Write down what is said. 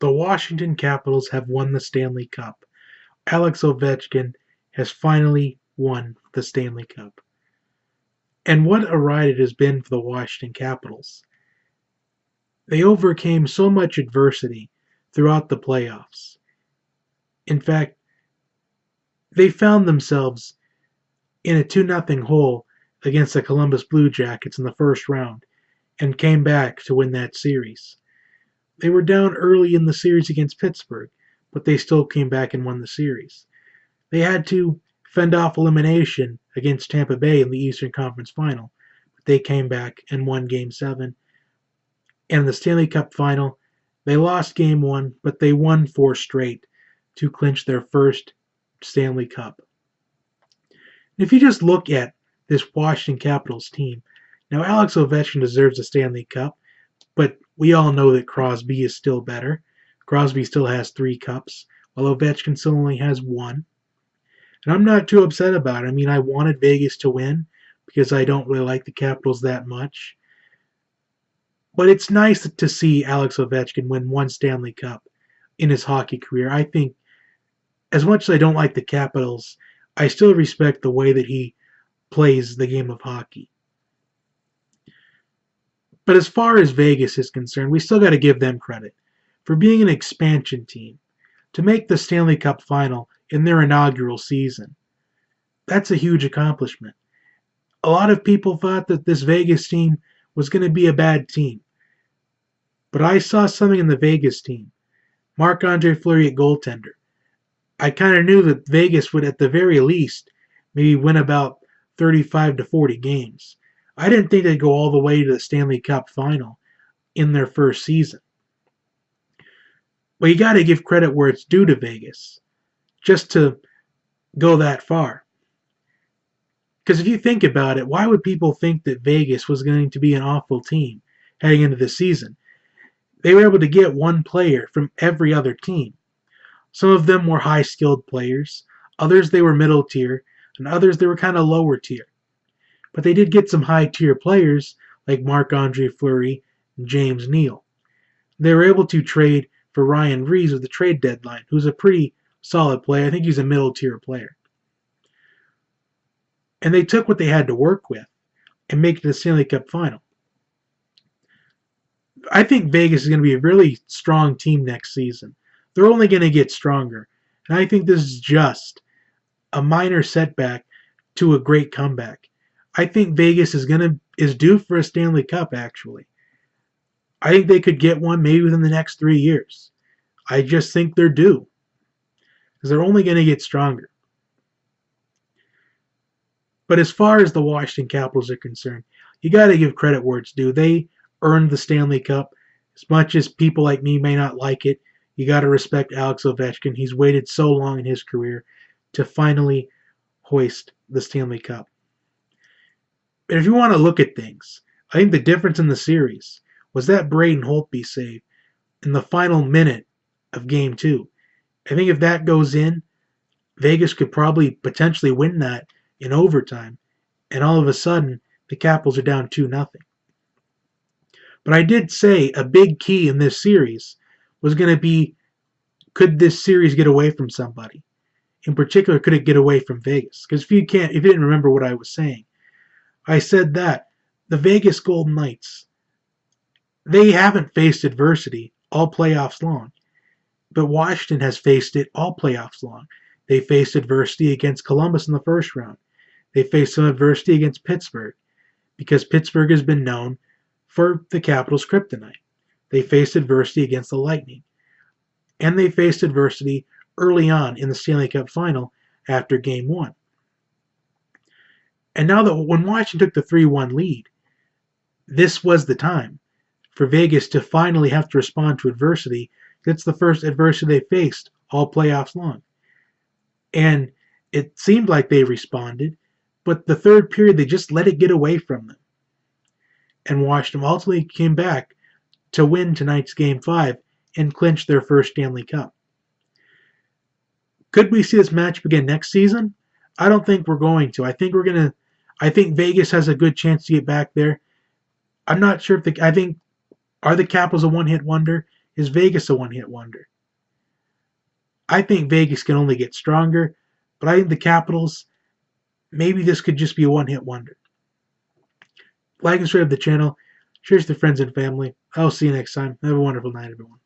The Washington Capitals have won the Stanley Cup. Alex Ovechkin has finally won the Stanley Cup. And what a ride it has been for the Washington Capitals. They overcame so much adversity throughout the playoffs. In fact, they found themselves in a 2-0 hole against the Columbus Blue Jackets in the first round and came back to win that series. They were down early in the series against Pittsburgh, but they still came back and won the series. They had to fend off elimination against Tampa Bay in the Eastern Conference Final, but they came back and won Game 7. And in the Stanley Cup Final, they lost Game 1, but they won 4 straight to clinch their first Stanley Cup. And if you just look at this Washington Capitals team, now Alex Ovechkin deserves a Stanley Cup, but we all know that Crosby is still better. Crosby still has 3 cups, while Ovechkin still only has 1. And I'm not too upset about it. I mean, I wanted Vegas to win because I don't really like the Capitals that much. But it's nice to see Alex Ovechkin win 1 Stanley Cup in his hockey career. I think, as much as I don't like the Capitals, I still respect the way that he plays the game of hockey. But as far as Vegas is concerned, we still got to give them credit for being an expansion team to make the Stanley Cup final in their inaugural season. That's a huge accomplishment. A lot of people thought that this Vegas team was going to be a bad team. But I saw something in the Vegas team. Marc-Andre Fleury at goaltender. I kind of knew that Vegas would, at the very least, maybe win about 35 to 40 games. I didn't think they'd go all the way to the Stanley Cup final in their first season. Well, you got to give credit where it's due to Vegas, just to go that far. Because if you think about it, why would people think that Vegas was going to be an awful team heading into the season? They were able to get 1 player from every other team. Some of them were high-skilled players, others they were middle tier, and others they were kind of lower tier. But they did get some high-tier players like Marc-Andre Fleury and James Neal. They were able to trade for Ryan Reeves with the trade deadline, who's a pretty solid player. I think he's a middle-tier player. And they took what they had to work with and make it to the Stanley Cup final. I think Vegas is going to be a really strong team next season. They're only going to get stronger. And I think this is just a minor setback to a great comeback. I think Vegas is due for a Stanley Cup, actually. I think they could get one maybe within the next 3 years. I just think they're due. Because they're only going to get stronger. But as far as the Washington Capitals are concerned, you got to give credit where it's due. They earned the Stanley Cup. As much as people like me may not like it, you got to respect Alex Ovechkin. He's waited so long in his career to finally hoist the Stanley Cup. But if you want to look at things, I think the difference in the series was that Braden Holtby save in the final minute of Game 2. I think if that goes in, Vegas could probably potentially win that in overtime, and all of a sudden, the Capitals are down 2-0. But I did say a big key in this series was going to be, could this series get away from somebody? In particular, could it get away from Vegas? Because if you didn't remember what I was saying, I said that the Vegas Golden Knights, they haven't faced adversity all playoffs long. But Washington has faced it all playoffs long. They faced adversity against Columbus in the first round. They faced some adversity against Pittsburgh, because Pittsburgh has been known for the Capitals' kryptonite. They faced adversity against the Lightning. And they faced adversity early on in the Stanley Cup final after Game 1. And now that when Washington took the 3-1 lead, this was the time for Vegas to finally have to respond to adversity. It's the first adversity they faced all playoffs long. And it seemed like they responded, but the third period they just let it get away from them. And Washington ultimately came back to win tonight's Game 5 and clinch their first Stanley Cup. Could we see this matchup again next season? I don't think we're going to. I think Vegas has a good chance to get back there. I'm not sure if are the Capitals a one-hit wonder? Is Vegas a one-hit wonder? I think Vegas can only get stronger, but I think the Capitals, maybe this could just be a one-hit wonder. Like and subscribe to the channel. Share to friends and family. I'll see you next time. Have a wonderful night, everyone.